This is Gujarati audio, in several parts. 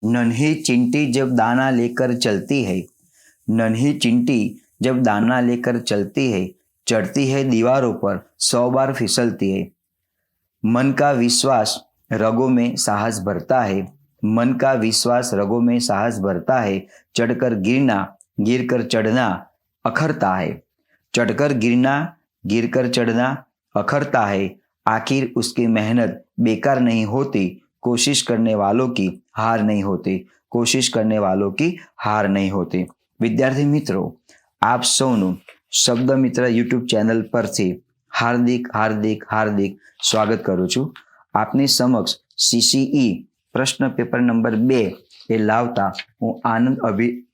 नन्ही चिंटी जब दाना लेकर चलती है, नन्ही चिंटी जब दाना लेकर चलती है, चढ़ती है दीवारों पर 100 बार फिसलती है। मन का विश्वास रगों में साहस भरता है, मन का विश्वास रगों में साहस भरता है। चढ़कर गिरना, गिरकर चढ़ना अखरता है। चढ़कर गिरना, गिरकर चढ़ना अखरता है। आखिर उसकी मेहनत बेकार नहीं होती, कोशिश करने वालों की हार नहीं होती, कोशिश करने वालों की हार नहीं होती। विद्यार्थी मित्रों, आप સૌનું શબ્દ મિત્ર યુટ્યુબ ચેનલ પરથી હાર્દિક હાર્દિક હાર્દિક સ્વાગત કરું છું। આપની સમક્ષ CCE પ્રશ્ન પેપર નંબર 2 એ લાવતા હું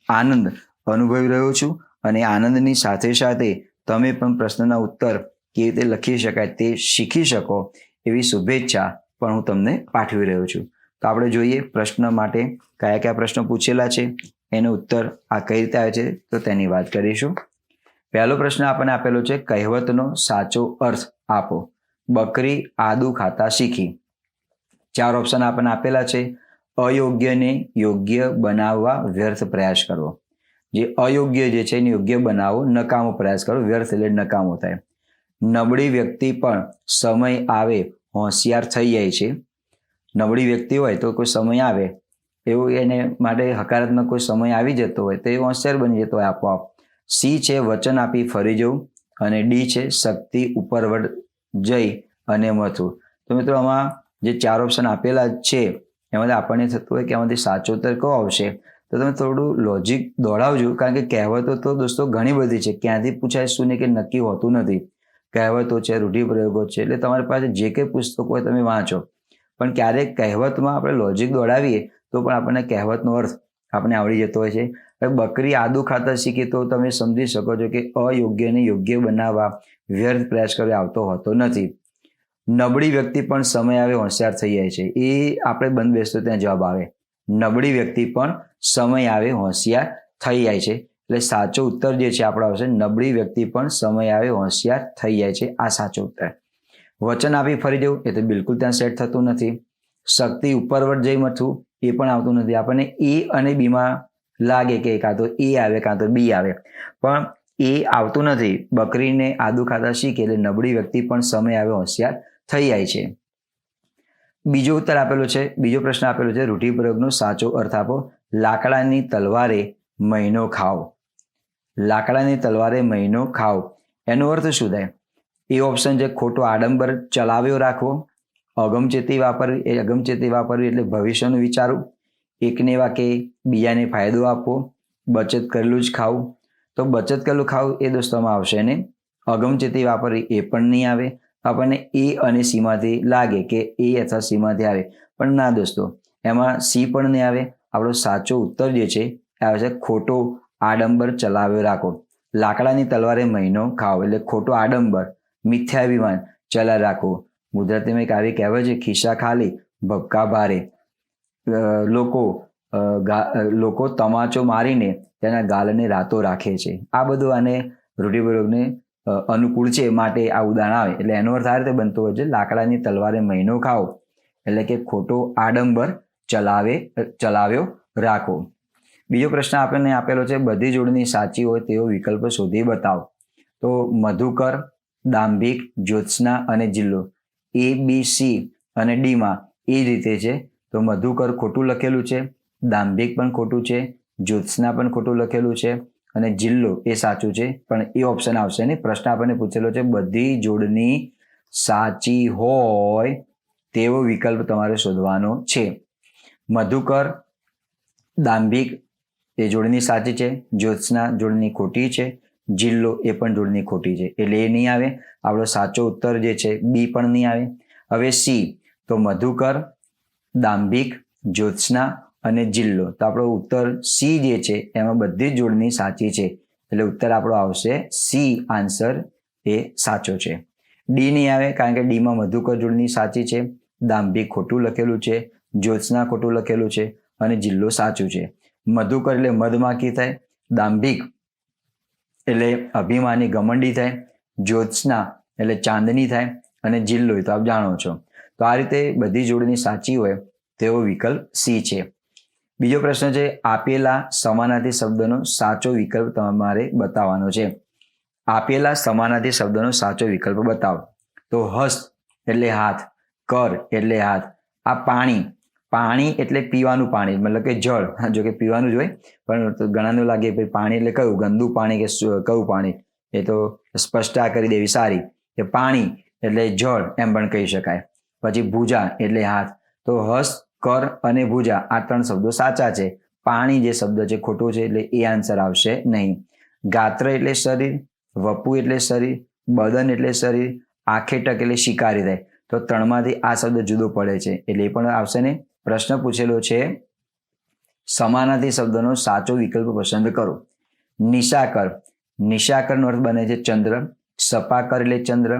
આનંદ અનુભવી રહ્યો છું અને આનંદની સાથે સાથે તમે પણ પ્રશ્નના ઉત્તર કેવી રીતે લખી શકાય તે શીખી શકો એવી શુભેચ્છા પણ હું તમને પાઠવી રહ્યો છું। તો આપણે જોઈએ પ્રશ્ન માટે કયા કયા પ્રશ્નો પૂછેલા છે, એનો ઉત્તર આ કઈ રીતે આવે છે તો તેની વાત કરીશું। પહેલો પ્રશ્ન આપણને આપેલો છે, કહેવતનો સાચો અર્થ આપો। બકરી આદુ ખાતા શીખી। 4 ઓપ્શન આપણને આપેલા છે। અયોગ્યને યોગ્ય બનાવવા વ્યર્થ પ્રયાસ કરવો। જે અયોગ્ય જે છે એને યોગ્ય બનાવો, નકામો પ્રયાસ કરો, વ્યર્થ એટલે નકામો થાય। નબળી વ્યક્તિ પણ સમય આવે હોશિયાર થઈ જાય છે। નબળી વ્યક્તિ હોય તો કોઈ સમય આવે એવું એને માટે હકારાત્મક કોઈ સમય આવી જતો હોય તો એ હોશિયાર બની જતો હોય આપોઆપ। સી છે વચન આપી ફરી જવું અને ડી છે શક્તિ ઉપરવટ જઈ અને મથવું। તો મિત્રો આમાં જે 4 ઓપ્શન આપેલા છે એમાંથી આપણને થતું હોય કે આમાંથી સાચો ઉત્તર કયો આવશે, તો તમે થોડું લોજિક દોડાવજો, કારણ કે કહેવતો તો દોસ્તો ઘણી બધી છે, ક્યાંથી પૂછાય શું ને કે નક્કી હોતું નથી। કહેવતો છે, રૂઢિપ્રયોગો છે, એટલે તમારી પાસે જે કંઈ પુસ્તકો હોય તમે વાંચો, પણ ક્યારેક કહેવતમાં આપણે લોજિક દોડાવીએ તો પણ આપણને કહેવતનો અર્થ આપણે આવડી જતો હોય છે। હવે બકરી આદુ ખાતા શીખી તો તમે સમજી શકો છો કે અયોગ્યને યોગ્ય બનાવવા વ્યર્થ પ્રયાસ કર્યો આવતો હોતો નથી। નબળી વ્યક્તિ પણ સમય આવે હોશિયાર થઈ જાય છે, એ આપણે બંધ બેસતો ત્યાં જવાબ આવે। નબળી વ્યક્તિ પણ સમય આવે હોશિયાર થઈ જાય છે, એટલે સાચો ઉત્તર જે છે આપણો આવશે નબળી વ્યક્તિ પણ સમય આવે હોશિયાર થઈ જાય છે, આ સાચો ઉત્તર। વચન આપી ફરી જવું એ તો બિલકુલ ત્યાં સેટ થતું નથી। શક્તિ ઉપરવટ જઈ મથવું એ પણ આવતું નથી। આપણને એ અને બીમાં લાગે કે કાં તો એ આવે કાં તો બી આવે, પણ એ આવતું નથી। બકરીને આદુ ખાતા શીખે એટલે નબળી વ્યક્તિ પણ સમય આવે હોશિયાર થઈ જાય છે। બીજો ઉત્તર આપેલો છે, બીજો પ્રશ્ન આપેલો છે, રૂઢિપ્રયોગનો સાચો અર્થ આપો। લાકડાની તલવારે મહિનો ખાઓ। લાકડાની તલવારે મહિનો ખાઓ એનો અર્થ શું થાય? એ ઓપ્શન છે ખોટો આડંબર ચલાવ્યો રાખવો, અગમચેતી વાપરવી, એ અગમચેતી વાપરવી એટલે ભવિષ્યનું વિચારવું, એકને વાકે બીજાને ફાયદો આપવો, બચત કરેલું જ ખાવું। તો બચત કરેલું ખાવું એ દોસ્તોમાં આવશે ને, અગમચેતી વાપરવી એ પણ નહીં આવે। આપણને એ અને સીમાંથી લાગે કે એ અથવા સીમાંથી આવે, પણ ના દોસ્તો, એમાં સી પણ નહીં આવે। આપણો સાચો ઉત્તર જે છે એ આવે છે ખોટો આડંબર ચલાવ્યો રાખો। લાકડાની તલવારે મહિનો ખાઓ એટલે ખોટો આડંબર, મિથ્યાભિમાન ચલાવી રાખવું। ગુજરાતીમાં એક આવી કહેવત છે, ખિસ્સા ખાલી ભપકા ભારે। લોકો તમાચો મારીને તેના ગાલને રાતો રાખે છે। આ બધું આને રૂઢિપ્રયોગને અનુકૂળ છે માટે આ ઉદાહરણ આવે, એટલે એનો અર્થ આ રીતે બનતો હોય છે, લાકડાની તલવારે મહિનો ખાઓ એટલે કે ખોટો આડંબર ચલાવ્યો રાખો। બીજો પ્રશ્ન આપણને આપેલો છે, બધી જોડણી સાચી હોય તેવો વિકલ્પ શોધી બતાવો। તો મધુકર, દાંભિક, જ્યોત્સના અને જિલ્લો, A, B, C અને D માં એ રીતે છે। તો મધુકર ખોટું લખેલું છે, દાંભિક પણ ખોટું છે, જ્યોત્સના પણ ખોટું લખેલું છે અને જિલ્લો એ સાચું છે, પણ એ ઓપ્શન આવશે ને। પ્રશ્ન આપણને પૂછેલો છે બધી જોડણી સાચી હોય તેવો વિકલ્પ તમારે શોધવાનો છે। મધુકર, દાંભિક એ જોડણી સાચી છે, જ્યોત્સના જોડણી ખોટી છે, જિલ્લો એ પણ જોડણી ખોટી છે, એટલે એ નહીં આવે। આપણો સાચો ઉત્તર જે છે બી પણ નહીં આવે। હવે સી, તો મધુકર, દાંભિક, જ્યોત્સના અને જિલ્લો, તો આપણો ઉત્તર સી જે છે એમાં બધી જ જોડણી સાચી છે, એટલે ઉત્તર આપણો આવશે સી, આન્સર એ સાચો છે। ડી નહીં આવે, કારણ કે ડીમાં મધુકર જોડણી સાચી છે, દાંભિક ખોટું લખેલું છે, જ્યોત્સના ખોટું લખેલું છે અને જિલ્લો સાચું છે। મધુકર એટલે મધમાખી થાય, દાંભિક એટલે અભિમાની ઘમંડી થાય, જ્યોત્સના એટલે ચાંદની થાય અને જિલ્લો તો આપ જાણો છો। તો આ રીતે બધી જોડણી સાચી હોય તેવો વિકલ્પ સી છે। બીજો પ્રશ્ન છે, આપેલા સમાનાર્થી શબ્દનો સાચો વિકલ્પ તમારે બતાવવાનો છે. આપેલા સમાનાર્થી શબ્દનો સાચો વિકલ્પ બતાવો. તો હસ્ત એટલે હાથ, કર એટલે હાથ. આ પાણી, પાણી એટલે પીવાનું પાણી, મતલબ કે જળ. જો કે પીવાનું જ હોય, પણ ઘણાને લાગે કે પાણી એટલે કયું, ગંદુ પાણી કે કયું પાણી, એ તો સ્પષ્ટતા કરી દેવી સારી કે પાણી એટલે જળ એમ પણ કહી શકાય. પછી ભુજા એટલે હાથ. તો હસ્ત, કર અને ભુજા આ 3 શબ્દો સાચા છે. પાણી જે શબ્દ છે ખોટો છે, એટલે એ આન્સર આવશે નહીં. ગાત્ર એટલે શરીર, વપુ એટલે શરીર, બદન એટલે શરીર, આખેટક એટલે શિકારી થાય. તો 3માંથી આ શબ્દ જુદો પડે છે, એટલે એ પણ આવશે નહીં. પ્રશ્ન પૂછેલો છે, સમાનાર્થી શબ્દનો સાચો વિકલ્પ પસંદ કરો. નિશાકર, નિશાકરનો અર્થ બને છે ચંદ્ર. સપાકર એટલે ચંદ્ર,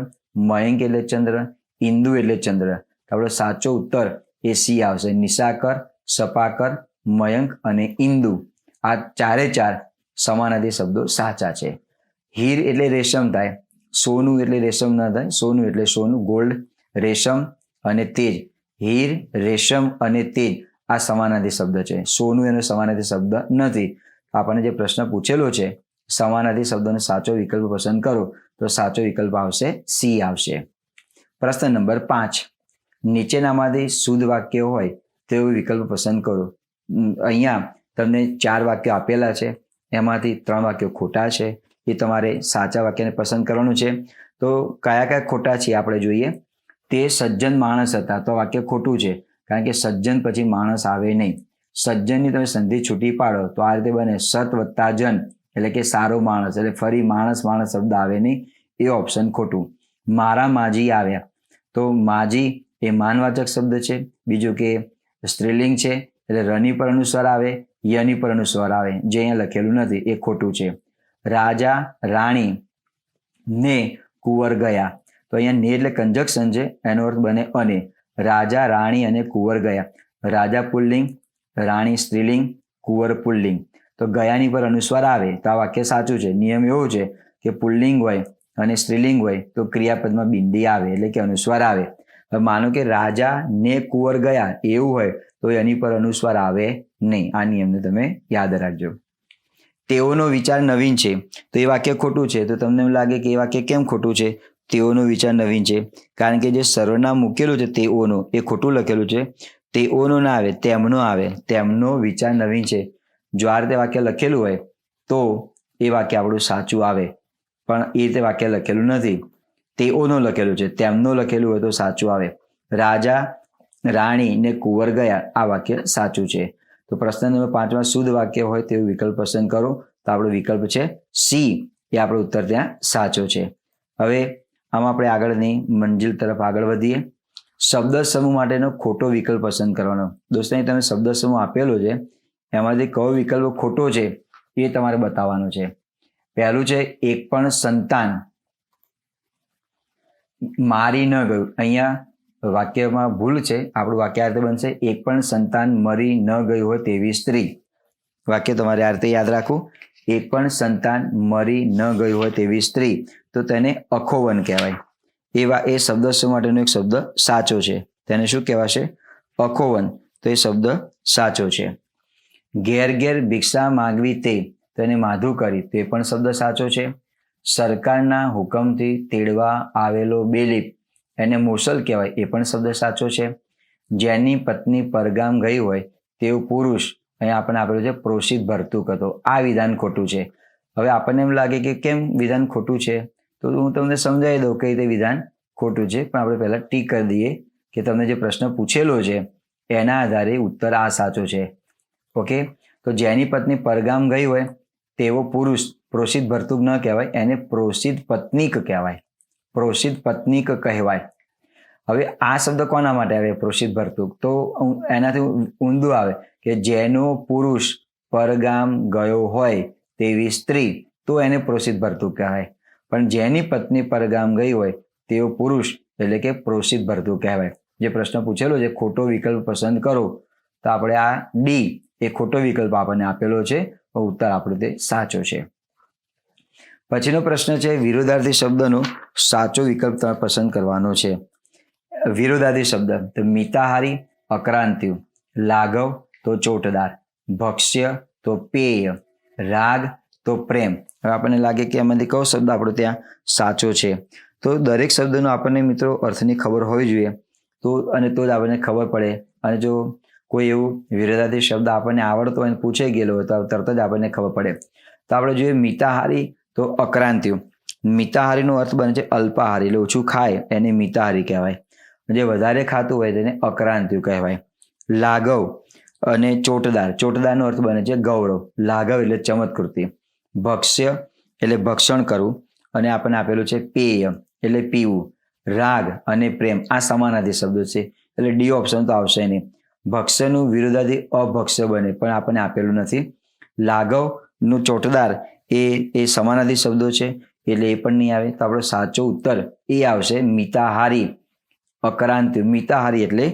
મયંક એટલે ચંદ્ર, ઇન્દુ એટલે ચંદ્ર. આપણો સાચો ઉત્તર એ સી આવશે. નિશાકર, સપાકર, મયંક અને ઇન્દુ આ 4 સમાનાર્થી શબ્દો સાચા છે. હીર એટલે રેશમ થાય, સોનું એટલે રેશમ ના થાય, સોનું એટલે સોનું, ગોલ્ડ, રેશમ અને તેજ. હીર, રેશમ અને તેજ આ સમાનાર્થી શબ્દ છે. સોનું એનો સમાનાર્થી શબ્દ નથી. આપણને જે પ્રશ્ન પૂછેલો છે, સમાનાર્થી શબ્દનો સાચો વિકલ્પ પસંદ કરો, તો સાચો વિકલ્પ આવશે સી આવશે. પ્રશ્ન નંબર 5, નીચેનામાંથી શુદ્ધ વાક્ય હોય તેવો વિકલ્પ પસંદ કરો. અહીંયા તમને 4 વાક્યો આપેલા છે, એમાંથી 3 વાક્યો ખોટા છે. એ તમારે સાચા વાક્યને પસંદ કરવાનું છે. તો કયા કયા ખોટા છે આપણે જોઈએ. તે સજ્જન માણસ હતા, તો વાક્ય ખોટું છે, કારણ કે સજ્જન પછી માણસ આવે નહીં. સજ્જનની તમે સંધિ છૂટી પાડો તો આ રીતે બને સત વત્તા જન, એટલે કે સારો માણસ, એટલે ફરી માણસ માણસ શબ્દ આવે નહીં, એ ઓપ્શન ખોટું. મારા માજી આવ્યા, તો માજી એ માનવાચક શબ્દ છે. બીજું કે સ્ત્રીલિંગ છે, એટલે રની પર અનુસ્વાર આવે, યની પર અનુસ્વાર આવે, જે અહીંયા લખેલું નથી, એ ખોટું છે. રાજા રાણી ને કુંવર ગયા, તો અહીંયા ને એટલે કંજક્શન છે, એનો અર્થ બને અને. રાજા રાણી અને કુંવર ગયા. રાજા પુલ્લિંગ, રાણી સ્ત્રીલિંગ, કુંવર પુલ્લિંગ. તો ગયાની પર અનુસ્વાર આવે તો આ વાક્ય સાચું છે. નિયમ એવો છે કે પુલ્લિંગ હોય અને સ્ત્રીલિંગ હોય તો ક્રિયાપદમાં બિંદી આવે, એટલે કે અનુસ્વાર આવે. હવે માનો કે રાજા ને કુંવર ગયા એવું હોય તો એની પર અનુસ્વાર આવે નહીં. આ નિયમને તમે યાદ રાખજો. તેઓનો વિચાર નવીન છે, તો એ વાક્ય ખોટું છે. તો તમને એમ લાગે કે એ વાક્ય કેમ ખોટું છે? તેઓનો વિચાર નવીન છે, કારણ કે જે સર્વનામ મૂકેલું છે તેઓનો, એ ખોટું લખેલું છે. તેઓનો ના આવે, તેમનો આવે. તેમનો વિચાર નવીન છે. જો આ રીતે વાક્ય લખેલું હોય તો એ વાક્ય આપણું સાચું આવે, પણ એ રીતે વાક્ય લખેલું નથી. તેઓનો લખેલું છે, તેમનો લખેલું હોય તો સાચું આવે. રાજા રાણી ને કુંવર ગયા આ વાક્ય સાચું છે. તો પ્રશ્ન નંબર 5માં શુદ્ધ વાક્ય હોય તેવું વિકલ્પ પસંદ કરો, તો આપણો વિકલ્પ છે સી, એ આપણો ઉત્તર ત્યાં સાચો છે. હવે આમાં આપણે આગળની મંજિલ તરફ આગળ વધીએ. શબ્દ સમૂહ માટેનો ખોટો વિકલ્પ પસંદ કરવાનો. દોસ્તો અહીં તમે શબ્દ સમૂહ આપેલો છે, એમાંથી કયો વિકલ્પ ખોટો છે એ તમારે બતાવવાનો છે. પહેલું છે, એક પણ સંતાન મારી ન ગયું. અહીંયા વાક્યમાં ભૂલ છે. આપણું વાક્ય આ રીતે બનશે, એક પણ સંતાન મરી ન ગયું હોય તેવી સ્ત્રી. વાક્ય તમારે આ રીતે યાદ રાખવું. એક પણ સંતાન મરી ન ગયું હોય તેવી સ્ત્રી, તો તેને અખોવન કહેવાય. એ શબ્દ સમૂહ માટેનો એક શબ્દ સાચો છે. તેને શું કહેવાશે? અખોવન. તો એ શબ્દ સાચો છે. ઘેર ઘેર ભિક્ષા માંગવી તે, તો એને માધું કરી, તો એ પણ શબ્દ સાચો છે. સરકારના હુકમથી તેડવા આવેલો બેલીફ, એને મુસલ કહેવાય, એ પણ શબ્દ સાચો છે. જેની પત્ની પરગામ ગઈ હોય તેવું પુરુષ, અહીંયા આપણે આપેલું છે પ્રોષિત ભરતુક હતો. આ વિધાન ખોટું છે. હવે આપણને એમ લાગે કે કેમ વિધાન ખોટું છે, તો હું તમને સમજાવી દઉં કઈ રીતે વિધાન ખોટું છે. પણ આપણે પહેલા ટીક કરી દઈએ કે તમને જે પ્રશ્ન પૂછેલો છે એના આધારે ઉત્તર આ સાચો છે. ઓકે, તો જેની પત્ની પરગામ ગઈ હોય તેવો પુરુષ પ્રોષિત ભરતુક ન કહેવાય, એને પ્રોષિત પત્નીક કહેવાય. પ્રોષિત પત્નીક કહેવાય. હવે આ શબ્દ કોના માટે આવે પ્રોષિત ભરતુક? તો એનાથી ઊંધું આવે કે જેનો પુરુષ પરગામ ગયો હોય તેવી સ્ત્રી, તો એને પ્રોષિત ભરતુક કહેવાય. પણ જેની પત્ની પરગામ ગઈ હોય તેવો પુરુષ એટલે કે પ્રોષિત ભરતુક કહેવાય. જે પ્રશ્ન પૂછેલો છે ખોટો વિકલ્પ પસંદ કરો, તો આપણે આ ડી એ ખોટો વિકલ્પ આપણને આપેલો છે, ઉત્તર આપણો તે સાચો છે. પછીનો પ્રશ્ન છે, વિરોધાર્થી શબ્દનો સાચો વિકલ્પ તમારે પસંદ કરવાનો છે. વિરોધાર્થી શબ્દ તો મિતાહારી, અક્રાંતિવ, લાઘવ તો ચોટદાર. ભક્ષ્ય તો પેય, રાગ તો પ્રેમ. હવે આપણને લાગે કે એમાંથી કયો શબ્દ આપણો ત્યાં સાચો છે. તો દરેક શબ્દનો આપણને મિત્રો અર્થની ખબર હોવી જોઈએ, તો જ આપણને ખબર પડે. અને જો કોઈ એવું વિરોધાર્થી શબ્દ આપણને આવડતો હોય અને પૂછાઈ ગયેલો હોય તો તરત જ આપણને ખબર પડે. તો આપણે જોઈએ મિતાહારી તો અક્રાંતિઓ. મિતાહારીનો અર્થ બને છે અલ્પાહારી, એટલે ઓછું ખાય એને મિતાહારી કહેવાય. જે વધારે ખાતું હોય તેને અક્રાંતિઓ કહેવાય. લાઘવ અને ચોટદાર. ચોટદારનો અર્થ બને છે ગૌરવ. લાઘવ એટલે ચમત્કૃતિ. ભક્ષ્ય એટલે ભક્ષણ કરવું, અને આપણને આપેલું છે પેય એટલે પીવું. રાગ અને પ્રેમ આ સમાનાર્થી શબ્દો છે, એટલે ડી ઓપ્શન તો આવશે નહીં. ભક્ષ્યનું વિરોધાર્થી અભક્ષ્ય બને, પણ આપણને આપેલું નથી. લાઘવનું ચોટદાર એ સમાનાર્થી શબ્દો છે, એટલે એ પણ નહીં આવે. તો આપણો સાચો ઉત્તર એ આવશે મિતાહારી. અક્રાંતિ. મિતાહારી એટલે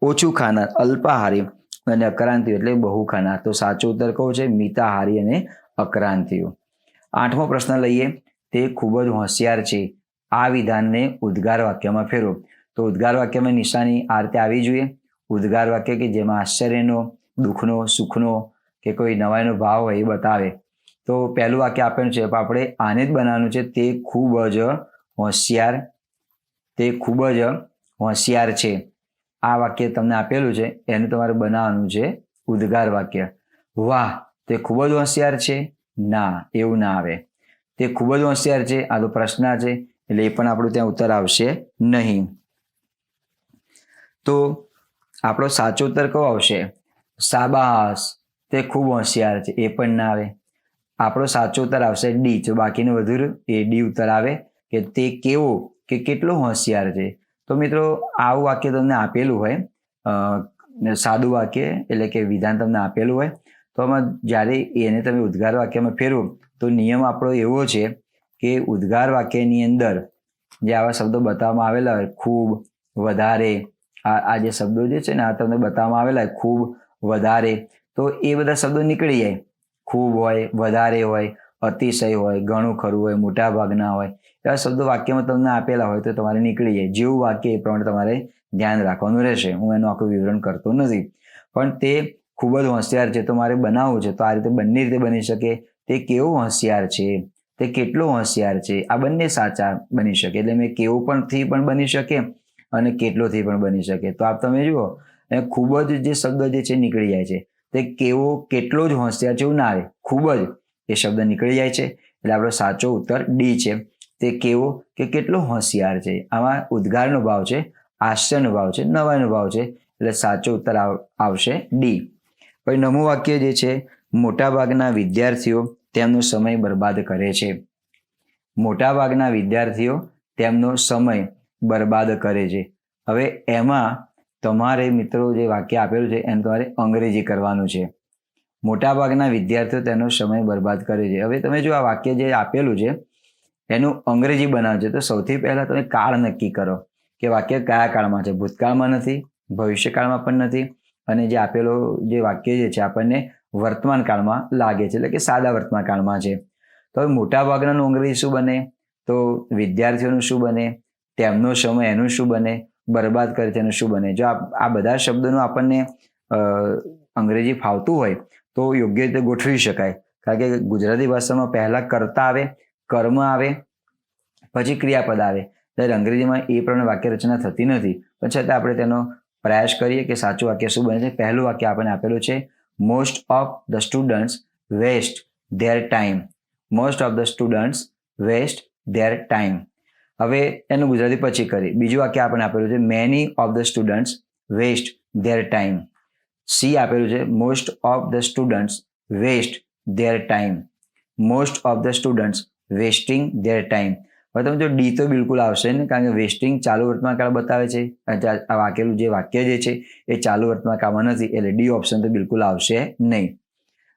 ઓછું ખાનાર, અલ્પાહારી, અને અક્રાંતિઓ એટલે બહુ ખાનાર. તો સાચો ઉત્તર કયો છે? મિતાહારી અને અક્રાંતિઓ. 8મો પ્રશ્ન લઈએ. તે ખૂબ જ હોશિયાર છે, આ વિધાનને ઉદ્ગાર વાક્યમાં ફેરવો. તો ઉદ્ગાર વાક્યમાં નિશાની આ રીતે આવી જોઈએ. ઉદ્ગાર વાક્ય કે જેમાં આશ્ચર્યનો, દુઃખનો, સુખનો કે કોઈ નવાઈનો ભાવ હોય એ બતાવે. તો પહેલું વાક્ય આપેલું છે, આપણે આને જ બનાવવાનું છે. તે ખૂબ જ હોશિયાર. તે ખૂબ જ હોશિયાર છે. આ વાક્ય તમને આપેલું છે, એનું તમારે બનાવવાનું છે ઉદ્ગાર વાક્ય. વાહ, તે ખૂબ જ હોશિયાર છે. ના, એવું ના આવે. તે ખૂબ જ હોશિયાર છે, આ તો પ્રશ્ન છે, એટલે એ પણ આપણું ત્યાં ઉત્તર આવશે નહીં. તો આપણો સાચો ઉત્તર કયો આવશે? શાબાશ, તે ખૂબ હોશિયાર છે, એ પણ ના આવે. આપણો સાચો ઉત્તર આવશે ડી. તો બાકીનું વધુ એ ડી ઉત્તર આવે કે તે કેવો કે કેટલો હોશિયાર છે. તો મિત્રો આવું વાક્ય તમને આપેલું હોય, સાદું વાક્ય એટલે કે વિધાન તમને આપેલું હોય, તો આમાં જ્યારે એને તમે ઉદ્ગાર વાક્યમાં ફેરવો તો નિયમ આપણો એવો છે કે ઉદ્ગાર વાક્યની અંદર જે આવા શબ્દો બતાવવામાં આવેલા હોય, ખૂબ, વધારે, આ જે શબ્દો જે છે ને આ તમને બતાવવામાં આવેલા હોય, ખૂબ, વધારે, તો એ બધા શબ્દો નીકળી જાય. ખૂબ હોય, વધારે હોય, અતિશય હોય, ઘણું ખરું હોય, મોટા ભાગના હોય, એવા શબ્દો વાક્યમાં તમને આપેલા હોય તો તમારે નીકળી જાય. જેવું વાક્ય એ પ્રમાણે તમારે ધ્યાન રાખવાનું રહેશે. હું એનું આખું વિવરણ કરતો નથી, પણ તે ખૂબ જ હોશિયાર છે તો મારે બનાવવું છે. તો આ રીતે બંને રીતે બની શકે. તે કેવો હોશિયાર છે, તે કેટલો હોશિયાર છે, આ બંને સાચા બની શકે. એટલે મેં કેવું પણથી પણ બની શકે અને કેટલોથી પણ બની શકે. તો આપ તમે જુઓ, ખૂબ જ જે શબ્દ જે છે નીકળી જાય છે. તે કેવો, કેટલો જ હોશિયાર છે એવું ના આવે, ખૂબ જ એ શબ્દ નીકળી જાય છે. એટલે આપણો સાચો ઉત્તર ડી છે. તે કેવો કે કેટલો હોશિયાર છે. આમાં ઉદ્ગારનો ભાવ છે, આશ્ચર્યનો ભાવ છે, નવાઈનો ભાવ છે, એટલે સાચો ઉત્તર આવશે ડી. પછી 9મું વાક્ય જે છે, મોટાભાગના વિદ્યાર્થીઓ તેમનો સમય બરબાદ કરે છે. મોટાભાગના વિદ્યાર્થીઓ તેમનો સમય બરબાદ કરે છે. હવે એમાં તમારે મિત્રો જે વાક્ય આપેલું છે એને તમારે અંગ્રેજી કરવાનું છે. મોટાભાગના વિદ્યાર્થીઓ તેનો સમય બરબાદ કરે છે. હવે તમે જો આ વાક્ય જે આપેલું છે એનું અંગ્રેજી બનાવવું છે, તો સૌથી પહેલા તમે કાળ નક્કી કરો કે વાક્ય કયા કાળમાં છે. ભૂતકાળમાં નથી, ભવિષ્યકાળમાં પણ નથી, અને જે આપેલો જે વાક્ય જે છે આપણને વર્તમાન કાળમાં લાગે છે, એટલે કે સાદા વર્તમાન કાળમાં છે. તો હવે મોટાભાગનાનું અંગ્રેજી શું બને? તો વિદ્યાર્થીઓનું શું બને? તેમનો સમય એનું શું બને? બરબાદ કરે છે એનું શું બને? જો આ બધા શબ્દોનું આપણને અંગ્રેજી ફાવતું હોય તો યોગ્ય રીતે ગોઠવી શકાય. કારણ કે ગુજરાતી ભાષામાં પહેલા કર્તા આવે, કર્મ આવે, પછી ક્રિયાપદ આવે. ત્યારે અંગ્રેજીમાં એ પ્રમાણે વાક્ય રચના થતી નથી, પણ છતાં આપણે તેનો પ્રયાસ કરીએ કે સાચું વાક્ય શું બને છે. પહેલું વાક્ય આપણને આપેલું છે, most of the students waste their time. Most of the students waste their time. હવે એનું ગુજરાતી પછી કરી. બીજું વાક્ય આપણને આપેલું છે, many of the students waste their time. C આપેલું છે, most of the students waste their time. Most of the students wasting their time. હવે તમે જો ડી તો બિલકુલ આવશે ને, કારણ કે વેસ્ટિંગ ચાલુ વર્તમાન કાળ બતાવે છે. આ વાક્યનું જે વાક્ય જે છે એ ચાલુ વર્તમાન કાળમાં નથી, એટલે ડી ઓપ્શન તો બિલકુલ આવશે નહીં.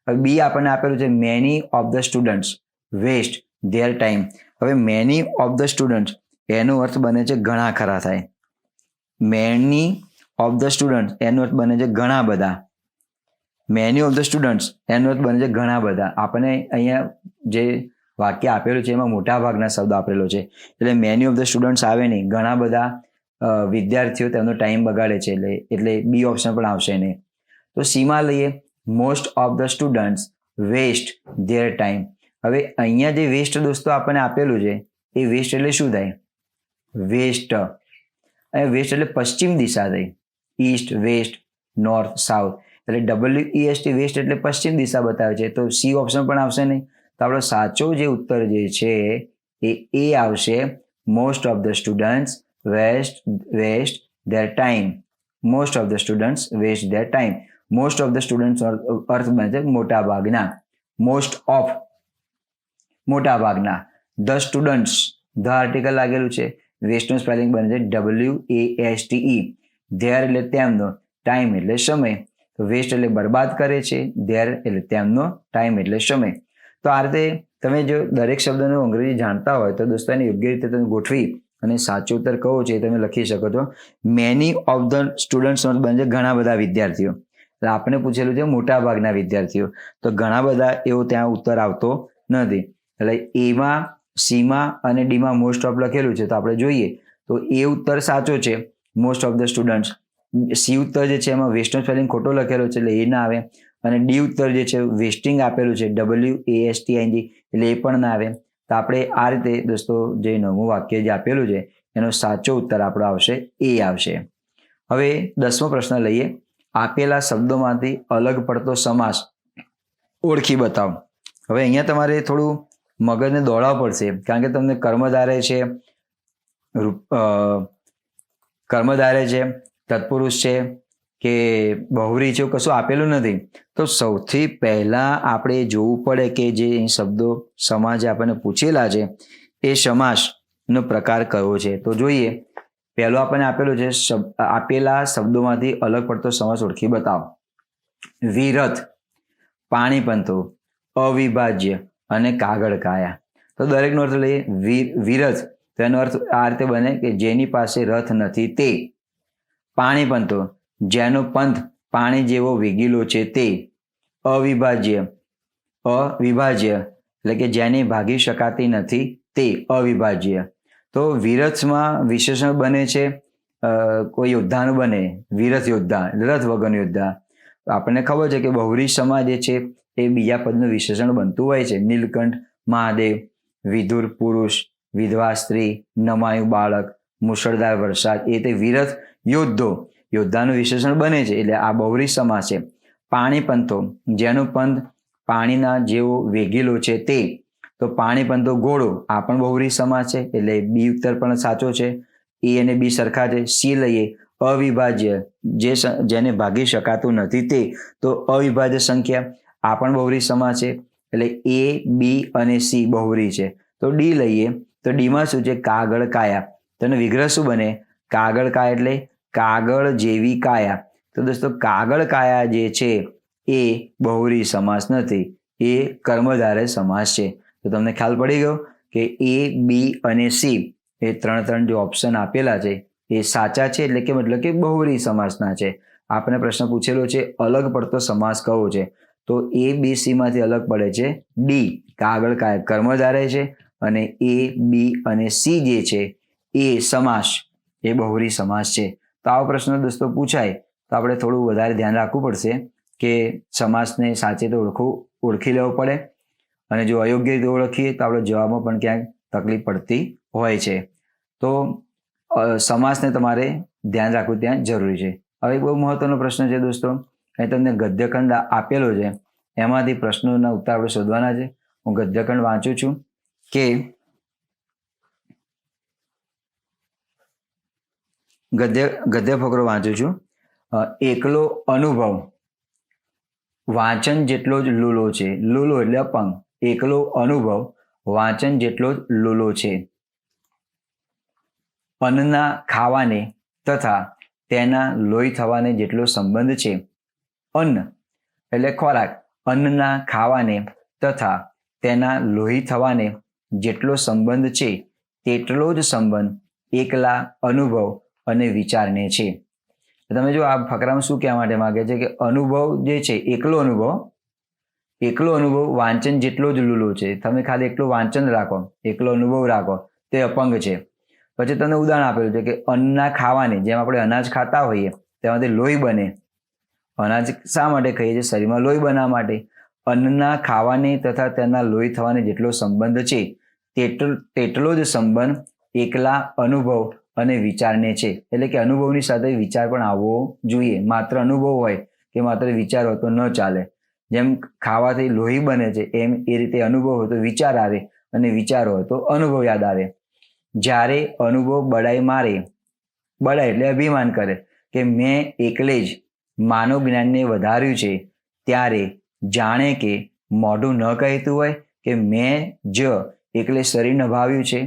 હવે બી આપણને આપેલું છે, many of the students waste their time. હવે મેની ઓફ ધ સ્ટુડન્ટ્સ એનો અર્થ બને છે ઘણા ખરા થાય. મેની ઓફ ધ સ્ટુડન્ટ્સ એનો અર્થ બને છે ઘણા બધા. મેની ઓફ ધ સ્ટુડન્ટ્સ એનો અર્થ બને છે ઘણા બધા. આપણને અહીંયા જે વાક્ય આપેલું છે એમાં મોટા ભાગના શબ્દ આપેલો છે, એટલે મેની ઓફ ધ સ્ટુડન્ટ્સ આવે નહીં. ઘણા બધા વિદ્યાર્થીઓ તેમનો ટાઈમ બગાડે છે, એટલે બી ઓપ્શન પણ આવશે નહીં. તો સીમાં લઈએ most of the students waste their time. હવે અહીંયા જે વેસ્ટ દોસ્તો આપણને આપેલું છે એ વેસ્ટ એટલે શું થાય? વેસ્ટ. અને વેસ્ટ એટલે પશ્ચિમ દિશા થઈ. East, west, north, south. એટલે WEST વેસ્ટ એટલે પશ્ચિમ દિશા બતાવે છે. તો સી ઓપ્શન પણ આવશે નહીં. તો આપણો સાચો જે ઉત્તર જે છે એ આવશે most of the students waste their time. Most of the students waste their time. Most of the students અર્થ બને છે મોટા ભાગના. મોસ્ટ ઓફ મોટા ભાગના. ધ સ્ટુડન્ટ્સ ધ આર્ટિકલ લાગેલું છે. વેસ્ટનું સ્પેલિંગ બને છે WASTE. ધેર એટલે તેમનો, ટાઈમ એટલે સમય. તો વેસ્ટ એટલે બરબાદ કરે છે, ધેર એટલે તેમનો, ટાઈમ એટલે સમય. તો આ રીતે તમે જો દરેક શબ્દનું અંગ્રેજી જાણતા હોય તો દોસ્તો એને યોગ્ય રીતે તમે ગોઠવી અને સાચો ઉત્તર કયો છે એ તમે લખી શકો છો. મેની ઓફ ધ સ્ટુડન્ટ્સ બને છે ઘણા બધા વિદ્યાર્થીઓ. એટલે આપણે પૂછેલું છે મોટા ભાગના વિદ્યાર્થીઓ. તો ઘણા બધા એવો ત્યાં ઉત્તર આવતો નથી. એટલે એમાં, સીમાં અને ડીમાં મોસ્ટ ઓફ લખેલું છે. તો આપણે જોઈએ તો એ ઉત્તર સાચો છે, most of the students. C ઉત્તર જે છે એમાં વેસ્ટનો સ્પેલિંગ ખોટો લખેલો છે એટલે એ ના આવે. અને ડી ઉત્તર જે છે વેસ્ટિંગ આપેલું છે WASTING એટલે એ પણ ના આવે. તો આપણે આ રીતે દોસ્તો જે નવું વાક્ય જે આપેલું છે એનો સાચો ઉત્તર આપણો આવશે એ આવશે. હવે 10મો પ્રશ્ન લઈએ. આપેલા શબ્દોમાંથી અલગ પડતો સમાસ ઓળખી બતાવો. હવે અહીંયા તમારે થોડું મગજને દોડાવવું પડશે કારણ કે તમને કર્મધારય છે, તત્પુરુષ છે કે બહુરી છે કશું આપેલું નથી. તો સૌથી પહેલા આપણે જોવું પડે કે જે શબ્દો સમાસ જે આપણને પૂછેલા છે એ સમાસનો પ્રકાર કયો છે. તો જોઈએ પહેલો આપણને આપેલું છે આપેલા શબ્દોમાંથી અલગ પડતો સમાસ ઓળખી બતાવો. વિરથ, પાણીપંતો, અવિભાજ્ય અને કાગળ કાયા. તો દરેકનો અર્થ લઈએ. વિરથ તો એનો અર્થ આ રીતે બને કે જેની પાસે રથ નથી તે. પાણીપંતો જેનો પંથ પાણી જેવો વેગીલો છે તે. અવિભાજ્ય એટલે કે જેની ભાગી શકાતી નથી તે અવિભાજ્ય. તો વિરથમાં વિશેષણ બને છે કોઈ યોદ્ધાનું બને, વિરથ યોદ્ધા, રથ વગરનું યોદ્ધા. આપણને ખબર છે કે બહુરી સમાસ જે છે એ બીજા પદનું વિશેષણ બનતું હોય છે. નીલકંઠ મહાદેવ, વિધુર પુરુષ, વિધવા સ્ત્રી, નમાયું બાળક, મુશળધાર વરસાદ. એ તે વિરથ યોદ્ધાનું વિશેષણ બને છે એટલે આ બહુરી સમાસ છે. પાણીપંથો જેનો પંથ પાણીના જેવો વેગીલો છે તે. તો પાણીપંથો ઘોડો આ પણ બહુરી સમાસ છે એટલે બી ઉત્તર પણ સાચો છે. એ અને બી સરખા છે. સી લઈએ. અવિભાજ્ય જેને ભાગી શકાતું નથી તે. તો અવિભાજ્ય સંખ્યા આ પણ બહુરી સમાસ છે એટલે એ, બી અને સી બહુરી છે. તો ડી લઈએ. તો ડીમાં શું છે? કાગળ કાયા. તો એનો વિગ્રહ શું બને? કાગળ કાયા એટલે કાગળ જેવી કાયા. તો દોસ્તો કાગળ કાયા જે છે એ બહુરી સમાસ નથી, એ કર્મધારય સમાસ છે. તો તમને ખ્યાલ પડી ગયો કે એ, બી અને સી એ ત્રણ જે ઓપ્શન આપેલા છે એ સાચા છે એટલે કે મતલબ કે બહુરી સમાસના છે. આપણે પ્રશ્ન પૂછેલો છે અલગ પડતો સમાસ કયો છે? તો એ, બી, સી માંથી અલગ પડે છે ડી, કાગળ કાયા કર્મધારય છે અને એ, બી અને સી જે છે એ સમાસ એ બહુરી સમાસ છે. તો આવો પ્રશ્ન દોસ્તો પૂછાય તો આપણે થોડું વધારે ધ્યાન રાખવું પડશે કે સમાસને સાચે તો ઓળખી લેવો પડે અને જો અયોગ્ય રીતે ઓળખીએ તો આપણે જવાબમાં પણ ક્યાંક તકલીફ પડતી હોય છે. તો સમાસને તમારે ધ્યાન રાખવું ત્યાં જરૂરી છે. હવે બહુ મહત્વનો પ્રશ્ન છે દોસ્તો. અહીં તમને ગદ્યખંડ આપેલો છે એમાંથી પ્રશ્નોના ઉત્તર આપણે શોધવાના છે. હું ગદ્યખંડ વાંચું છું કે ગદ્ય ફકરો વાંચું છું. એકલો અનુભવ વાંચન જેટલો જ લૂલો છે. લૂલો એટલે અપંગ. એકલો અનુભવ વાંચન જેટલો જ લૂલો છે. અન્નના ખાવાને તથા તેના લોહી થવાને જેટલો સંબંધ છે. અન્ન એટલે ખોરાક. અન્નના ખાવાને તથા તેના લોહી થવાને જેટલો સંબંધ છે તેટલો જ સંબંધ એકલા અનુભવ અને વિચારને છે. તમે જો આ ફકરામાં શું કહેવા માટે માંગે છે કે અનુભવ જે છે એકલો અનુભવ વાંચન જેટલો જ લૂલો છે. તમે ખાલી એકલું વાંચન રાખો, એકલો અનુભવ રાખો તે અપંગ છે. પછી તમને ઉદાહરણ આપેલું છે કે અન્નના ખાવાને જેમ આપણે અનાજ ખાતા હોઈએ તેમાંથી લોહી બને અનાજ શા માટે ખાઈએ છીએ? શરીરમાં લોહી બનાવવા માટે. અન્નના ખાવાની તથા તેના લોહી થવાની જેટલો સંબંધ છે તેટલો જ સંબંધ એકલા અનુભવ અને વિચારને છે. એટલે કે અનુભવની સાથે વિચાર પણ આવવો જોઈએ. માત્ર અનુભવ હોય કે માત્ર વિચાર હોય તો ન ચાલે. જેમ ખાવાથી લોહી બને છે એમ એ રીતે અનુભવ હોય તો વિચાર આવે, અને વિચાર હોય તો અનુભવ યાદ આવે. જ્યારે અનુભવ બડાઈ મારે, બડાઈ એટલે અભિમાન કરે કે મેં એકલે જ માનવ જ્ઞાનને વધાર્યું છે, ત્યારે જાણે કે મોઢું ન કહેતું હોય કે મેં જ એકલે શરીર નભાવ્યું છે.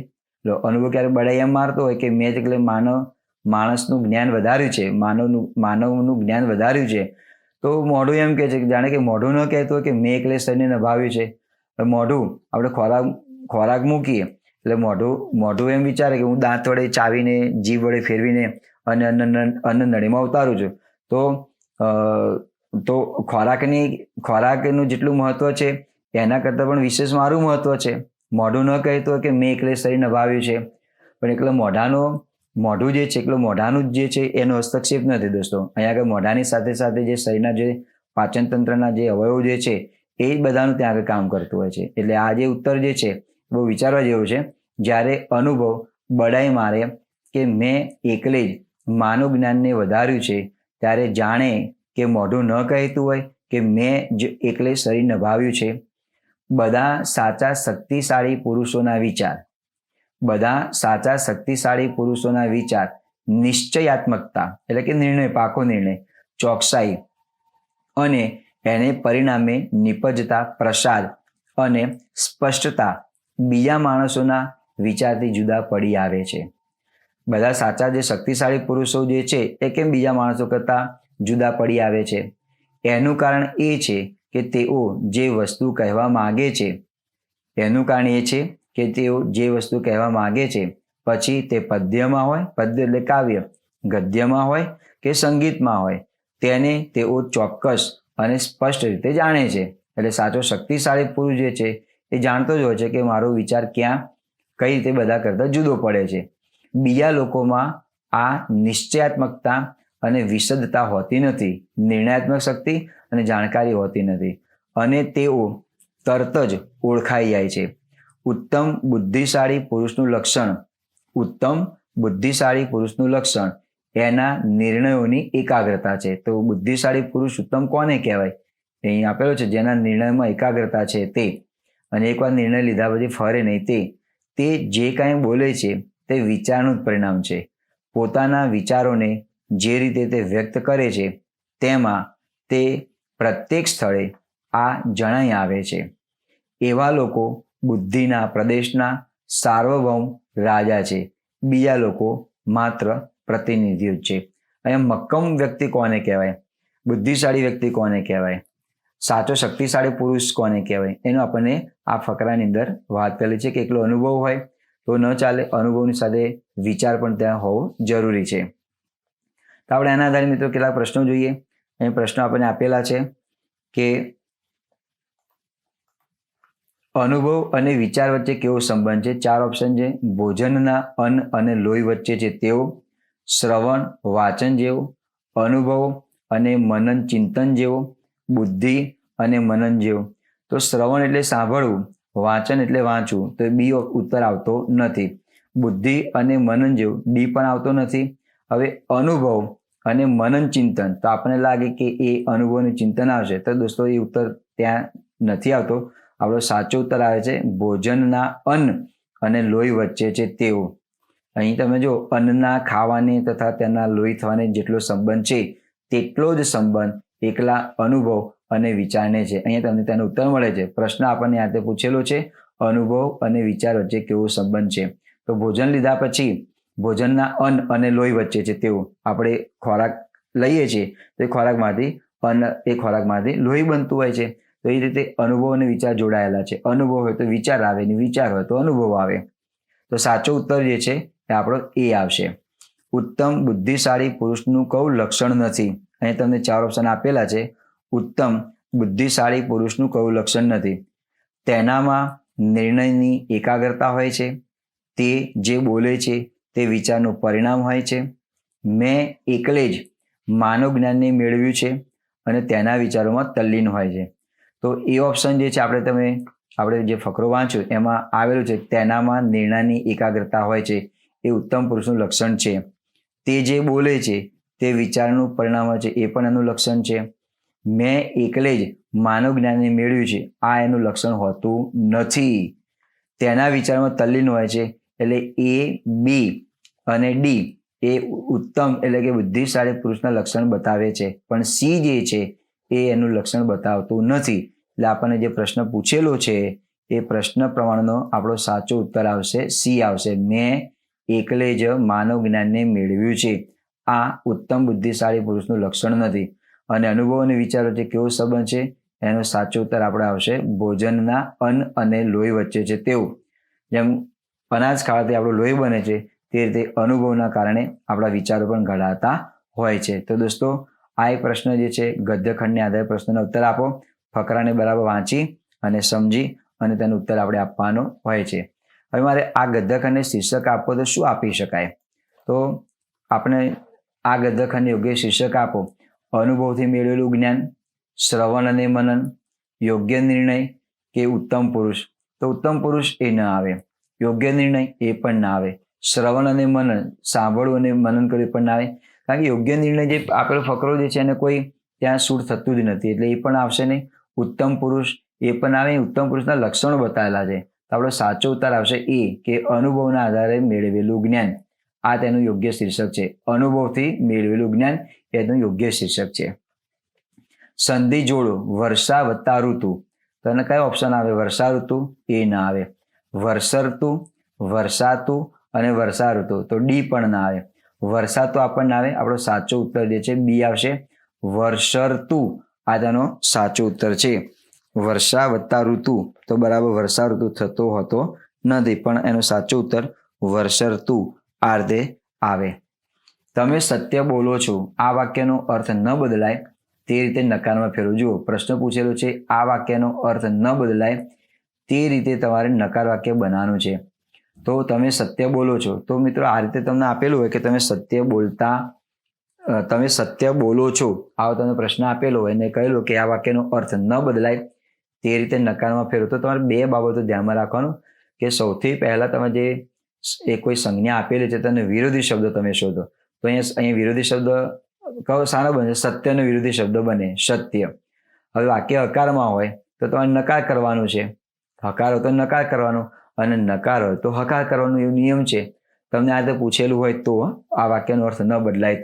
અનુભવ ક્યારે બડાઈ એમ મારતો હોય કે મેં જ એકલે માણસનું જ્ઞાન વધાર્યું છે, માનવનું જ્ઞાન વધાર્યું છે, તો મોઢું એમ કહે છે કે જાણે કે મોઢું ન કહેતું હોય કે મેં એકલે શરીરને નભાવ્યું છે. મોઢું આપણે ખોરાક મૂકીએ એટલે મોઢું એમ વિચારે કે હું દાંત વડે ચાવીને જીભ વડે ફેરવીને અને અન્ન નળીમાં ઉતારું છું. તો ખોરાકનું જેટલું મહત્વ છે એના કરતાં પણ વિશેષ મારું મહત્વ છે. મોઢું ન કહેતું હોય કે મેં એકલે શરીર નભાવ્યું છે, પણ એકલો મોઢું જે છે એકલો મોઢાનું જે છે એનો હસ્તક્ષેપ નથી દોસ્તો. અહીંયા આગળ મોઢાની સાથે સાથે જે શરીરના જે પાચન તંત્રના જે અવયવો જે છે એ બધાનું ત્યાં આગળ કામ કરતું હોય છે. એટલે આ જે ઉત્તર જે છે બહુ વિચારવા જેવું છે. જ્યારે અનુભવ બડાઈ મારે કે મેં એકલે જ માનવ જ્ઞાનને વધાર્યું છે, ત્યારે જાણે કે મોઢું ન કહેતું હોય કે મેં જ એકલે શરીર નભાવ્યું છે. બધા સાચા શક્તિશાળી પુરુષોના વિચાર નિશ્ચયાત્મકતા એટલે કે નિર્ણય, પાકો નિર્ણય, ચોકસાઈ અને એને પરિણામે નિપજતા પ્રસાદ અને સ્પષ્ટતા બીજા માણસોના વિચારથી જુદા પડી આવે છે. બધા સાચા જે શક્તિશાળી પુરુષો જે છે એ કેમ બીજા માણસો કરતાં જુદા પડી આવે છે? એનું કારણ એ છે કે તેઓ જે વસ્તુ કહેવા માંગે છે પછી તે પદ્યમાં હોય, પદ્ય એટલે કાવ્ય, ગદ્યમાં હોય કે સંગીતમાં હોય, તેને તેઓ ચોક્કસ અને સ્પષ્ટ રીતે જાણે છે. એટલે સાચો શક્તિશાળી પુરુષ જે છે એ જાણતો જ હોય છે કે મારો વિચાર કઈ રીતે બધા કરતાં જુદો પડે છે. બીજા લોકોમાં આ નિશ્ચયાત્મકતા અને વિશદતા હોતી નથી, નિર્ણયાત્મક શક્તિ અને જાણકારી હોતી નથી, અને તેઓ તરત જ ઓળખાઈ જાય છે. ઉત્તમ બુદ્ધિશાળી પુરુષનું લક્ષણ એના નિર્ણયોની એકાગ્રતા છે. તો બુદ્ધિશાળી પુરુષ ઉત્તમ કોને કહેવાય? અહીં આપેલો છે જેના નિર્ણયમાં એકાગ્રતા છે તે, અને એકવાર નિર્ણય લીધા પછી ફરે નહીં, તે જે કાંઈ બોલે છે તે વિચારનું જ પરિણામ છે. પોતાના વિચારોને જે રીતે તે વ્યક્ત કરે છે તેમાં તે પ્રત્યેક સ્થળે આ જણાઈ આવે છે. એવા લોકો બુદ્ધિના પ્રદેશના સાર્વભૌમ રાજા છે, બીજા લોકો માત્ર પ્રતિનિધિઓ જ છે. અહીંયા મક્કમ વ્યક્તિ કોને કહેવાય? બુદ્ધિશાળી વ્યક્તિ કોને કહેવાય? સાચો શક્તિશાળી પુરુષ કોને કહેવાય? એનો આપણને આ ફકરાની અંદર વાત કરેલી છે કે એકલો અનુભવ હોય તો ન ચાલે, અનુભવની સાથે વિચાર પણ ત્યાં હોવો જરૂરી છે. તો આપણે એના આધારે મિત્રો કેટલાક પ્રશ્નો જોઈએ. અહીં પ્રશ્નો આપણને આપેલા છે કે અનુભવ અને વિચાર વચ્ચે કેવો સંબંધ છે? 4 ઓપ્શન છે. ભોજનના અન્ન અને લોહી વચ્ચે છે તેવો, શ્રવણ વાંચન જેવો, અનુભવ અને મનન ચિંતન જેવો, બુદ્ધિ અને મનન જેવો. તો શ્રવણ એટલે સાંભળવું, વાંચન એટલે વાંચવું, તો બી ઉત્તર આવતો નથી. બુદ્ધિ અને મનન જેવું, ડી પણ આવતો નથી. હવે અનુભવ અને મનન ચિંતન, તો આપણને લાગે કે એ અનુભવનું ચિંતન આવશે, તો દોસ્તો એ ઉત્તર ત્યાં નથી આવતો. આપણો સાચો ઉત્તર આવે છે ભોજનના અન્ન અને લોહી વચ્ચે છે તેવો. અહીં તમે જો અન્નના ખાવાની તથા તેના લોહી થવાની જેટલો સંબંધ છે તેટલો જ સંબંધ એકલા અનુભવ અને વિચારને છે. અહીંયા તમને તેનો ઉત્તર મળે છે. પ્રશ્ન આપણને આ પૂછેલો છે, અનુભવ અને વિચાર વચ્ચે કેવો સંબંધ છે? તો ભોજન લીધા પછી ભોજનના અન્ન અને લોહી વચ્ચે છે તેવું. આપણે ખોરાક લઈએ છીએ તો એ ખોરાકમાંથી લોહી બનતું હોય છે. તો એ રીતે અનુભવ અને વિચાર જોડાયેલા છે. અનુભવ હોય તો વિચાર આવે, ને વિચાર હોય તો અનુભવ આવે. તો સાચો ઉત્તર જે છે એ આપણો એ આવશે. ઉત્તમ બુદ્ધિશાળી પુરુષનું કયું લક્ષણ નથી? અહીં તમને 4 ઓપ્શન આપેલા છે. ઉત્તમ બુદ્ધિશાળી પુરુષનું કયું લક્ષણ નથી? તેનામાં નિર્ણયની એકાગ્રતા હોય છે, તે જે બોલે છે તે વિચારનું પરિણામ હોય છે, મેં એકલે જ માનવ જ્ઞાનને મેળવ્યું છે, અને તેના વિચારોમાં તલ્લીન હોય છે. તો એ ઓપ્શન જે છે આપણે જે ફકરો વાંચ્યો એમાં આવેલું છે તેનામાં નિર્ણયની એકાગ્રતા હોય છે એ ઉત્તમ પુરુષનું લક્ષણ છે. તે જે બોલે છે તે વિચારનું પરિણામ હોય છે એ પણ એનું લક્ષણ છે. મેં એકલે જ માનવ જ્ઞાનને મેળવ્યું છે આ એનું લક્ષણ હોતું નથી. તેના વિચારમાં તલ્લીન હોય છે એટલે A, B અને D એ ઉત્તમ એટલે કે બુદ્ધિશાળી પુરુષના લક્ષણ બતાવે છે, પણ C જે છે એ એનું લક્ષણ બતાવતું નથી. એટલે આપણને જે પ્રશ્ન પૂછેલો છે એ પ્રશ્ન પ્રમાણનો આપણો સાચો ઉત્તર આવશે C આવશે. મેં એકલે જ માનવ જ્ઞાનને મેળવ્યું છે આ ઉત્તમ બુદ્ધિશાળી પુરુષનું લક્ષણ નથી. અને અનુભવ અને વિચારો જે કેવો સંબંધ છે એનો સાચો ઉત્તર આપણે આવશે ભોજનના અન્ન અને લોહી વચ્ચે છે તેવું. જેમ અનાજ ખાવાથી આપણું લોહી બને છે તે રીતે અનુભવના કારણે આપણા વિચારો પણ ઘડાતા હોય છે. તો દોસ્તો આ એક પ્રશ્ન જે છે ગદ્યખંડને આધારે પ્રશ્નનો ઉત્તર આપો. ફકરાને બરાબર વાંચી અને સમજી અને તેનો ઉત્તર આપણે આપવાનો હોય છે. હવે મારે આ ગદ્યખંડને શીર્ષક આપો તો શું આપી શકાય? તો આપણે આ ગદ્યખંડને યોગ્ય શીર્ષક આપો અનુભવથી મેળવેલું જ્ઞાન, શ્રવણ અને મનન, યોગ્ય નિર્ણય કે ઉત્તમ પુરુષ. તો ઉત્તમ પુરુષ એ ન આવે, યોગ્ય નિર્ણય એ પણ ના આવે, શ્રવણ અને મનન સાંભળવું અને મનન કરવું પણ ના આવે. કારણ કે યોગ્ય નિર્ણય જે આપેલો ફકરો જે છે એને કોઈ ત્યાં શૂટ થતું જ નથી એટલે એ પણ આવશે નહીં. ઉત્તમ પુરુષ એ પણ આવે, ઉત્તમ પુરુષના લક્ષણો બતાવેલા છે તો આપણો સાચો ઉત્તર આવશે એ કે અનુભવના આધારે મેળવેલું જ્ઞાન. આ તેનું યોગ્ય શીર્ષક છે. અનુભવથી મેળવેલું જ્ઞાન એનું યોગ્ય શીર્ષક છે. સંધિ જોડો વર્ષા વત્તા ઋતુ. તો એને કયો ઓપ્શન આવે? વર્ષા ઋતુ એ ના આવે. વર્ષઋતુ, વર્ષાતું અને વર્ષા ઋતુ તો ડી પણ ના આવે. વર્ષાતું આપણને આવે. આપણો સાચો ઉત્તર જે છે બી આવશે વર્ષઋતુ. આ તેનો સાચો ઉત્તર છે. વર્ષા વત્તા ઋતુ તો બરાબર વર્ષા ઋતુ થતો હોતો નથી પણ એનો સાચો ઉત્તર વર્ષઋતુ આ રીતે આવે. તમે સત્ય બોલો છો આ વાક્યનો અર્થ ન બદલાય તે રીતે નકારમાં ફેરવો. જુઓ પ્રશ્ન પૂછેલો છે આ વાક્યનો અર્થ ન બદલાય તે રીતે તમારે નકાર વાક્ય બનાવવાનું છે. તો તમે સત્ય બોલો છો તો મિત્રો આ રીતે તમને આપેલું હોય કે તમે સત્ય બોલો છો આવો તમને પ્રશ્ન આપેલો હોય અને કહેલું કે આ વાક્યનો અર્થ ન બદલાય તે રીતે નકારમાં ફેરવો. તો તમારે બે બાબતો ધ્યાનમાં રાખવાનું કે સૌથી પહેલા તમે જે કોઈ સંજ્ઞા આપેલી છે તેને વિરોધી શબ્દ તમે શોધો. તો અહીંયા વિરોધી શબ્દ કયો સારો બને? સત્યનો વિરોધી શબ્દ બને સત્ય. હવે વાક્ય હકારમાં હોય તો તમારે નકાર કરવાનું છે. હકાર હોય તો નકાર કરવાનો અને નકાર હોય તો હકાર કરવાનો એવો નિયમ છે. તમને આ રીતે પૂછેલું હોય તો આ વાક્યનો અર્થ ન બદલાય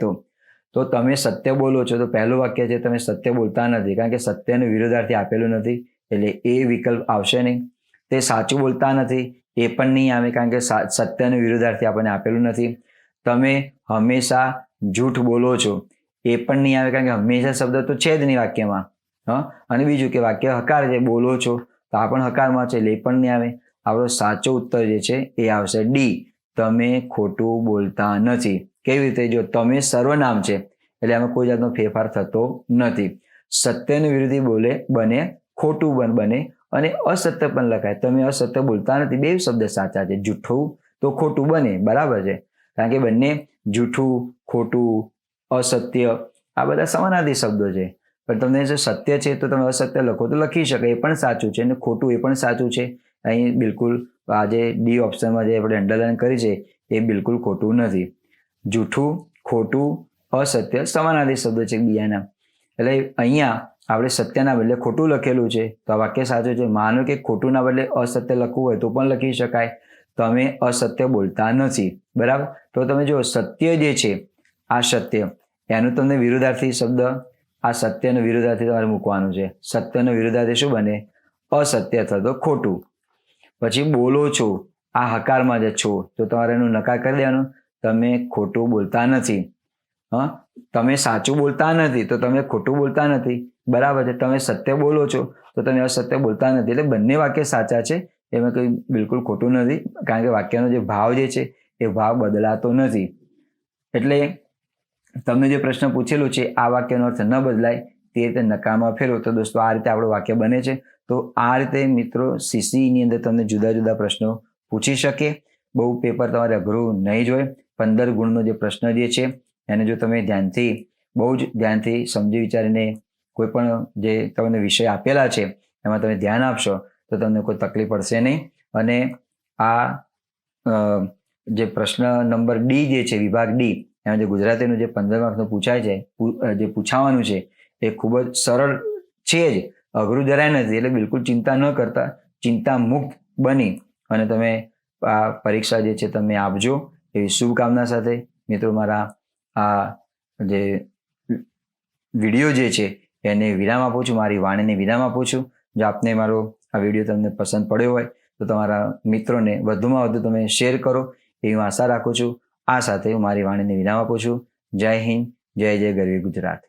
તો તમે સત્ય બોલો છો તો પહેલું વાક્ય છે તમે સત્ય બોલતા નથી કારણ કે સત્યનું વિરોધાર્થી આપેલું નથી એટલે એ વિકલ્પ આવશે નહીં. તે સાચું બોલતા નથી એ પણ નહીં આવે કારણ કે સત્યનું વિરોધાર્થી આપણને આપેલું નથી. તમે હંમેશા જૂઠ બોલો છો એ પણ નહીં આવે કારણ કે હંમેશા શબ્દ તો છે જ નહીં વાક્યમાં. અને બીજું કે વાક્ય હકાર છે બોલો છો તો આ પણ હકારમાં છે એટલે એ પણ નહીં આવે. આપણો સાચો ઉત્તર જે છે એ આવશે ડી તમે ખોટું બોલતા નથી. કેવી રીતે? જો તમે સર્વનામ છે એટલે આમાં કોઈ જાતનો ફેરફાર થતો નથી. સત્યનું વિરોધી બને ખોટું બને અને અસત્ય પણ લખાય. તમે અસત્ય બોલતા નથી બે શબ્દ સાચા છે. જૂઠું તો ખોટું બને બરાબર છે કારણ કે બંને જૂઠું, ખોટું, અસત્ય આ બધા સમાનાર્થી શબ્દો છે. પણ તમને જો સત્ય છે તો તમે અસત્ય લખો તો લખી શકે એ પણ સાચું છે અને ખોટું એ પણ સાચું છે. અહીં બિલકુલ આ જે ડી ઓપ્શનમાં જે આપણે અંડરલાઈન કરી છે એ બિલકુલ ખોટું નથી. જૂઠું, ખોટું, અસત્ય સમાનાર્થી શબ્દો છે બીજાના. એટલે અહીંયા આપણે સત્યના બદલે ખોટું લખેલું છે તો આ વાક્ય સાચું છે. માનો કે ખોટુંના બદલે અસત્ય લખવું હોય તો પણ લખી શકાય. તમે અસત્ય બોલતા નથી બરાબર. તો તમે જો સત્ય જે છે આ સત્ય એનું તમને વિરોધાર્થી શબ્દ આ સત્યનો વિરોધાર્થી તમારે મૂકવાનું છે. સત્યનો વિરોધાર્થી શું બને? અસત્ય અથવા તો ખોટું. પછી બોલો છો આ હકારમાં જ છો તો તમારે એનું નકાર કરી દેવાનું. તમે ખોટું બોલતા નથી. તમે સાચું બોલતા નથી તો તમે ખોટું બોલતા નથી બરાબર છે. તમે સત્ય બોલો છો તો તમે અસત્ય બોલતા નથી. એટલે બંને વાક્ય સાચા છે એમાં કંઈ બિલકુલ ખોટું નથી કારણ કે વાક્યનો જે ભાવ જે છે એ ભાવ બદલાતો નથી. એટલે તમને જે પ્રશ્ન પૂછેલું છે આ વાક્યનો અર્થ ન બદલાય તે રીતે નકારમાં ફેરવો. તો દોસ્તો આ રીતે આપણું વાક્ય બને છે. તો આ રીતે મિત્રો સીસીની અંદર તમને જુદા જુદા પ્રશ્નો પૂછી શકે. બહુ પેપર તમારે અઘરું નહીં જ હોય. 15 ગુણનો જે પ્રશ્ન જે છે એને જો તમે બહુ જ ધ્યાનથી સમજી વિચારીને કોઈ પણ જે તમને વિષય આપેલા છે એમાં તમે ધ્યાન આપશો તો તમને કોઈ તકલીફ પડશે નહીં. અને આ જે પ્રશ્ન નંબર ડી જે છે, વિભાગ ડી, એમાં જે ગુજરાતીનું જે 15 માર્કનું પૂછાય છે, જે પૂછાવાનું છે એ ખૂબ જ સરળ છે જ, અઘરું જરાય નથી. એટલે બિલકુલ ચિંતા ન કરતા, ચિંતા મુક્ત બની અને તમે આ પરીક્ષા જે છે તમે આપજો એવી શુભકામના સાથે મિત્રો મારા આ જે વિડીયો જે છે એને વિરામ આપું છું, મારી વાણીને વિરામ આપું છું. જો આપને મારો આ વિડીયો તમને પસંદ પડ્યો હોય તો તમારા મિત્રોને વધુમાં વધુ તમે શેર કરો એવી હું આશા રાખું છું. આ સાથે હું મારી વાણીને વિરામ આપું છું. જય હિન્દ, જય જય ગરવી ગુજરાત.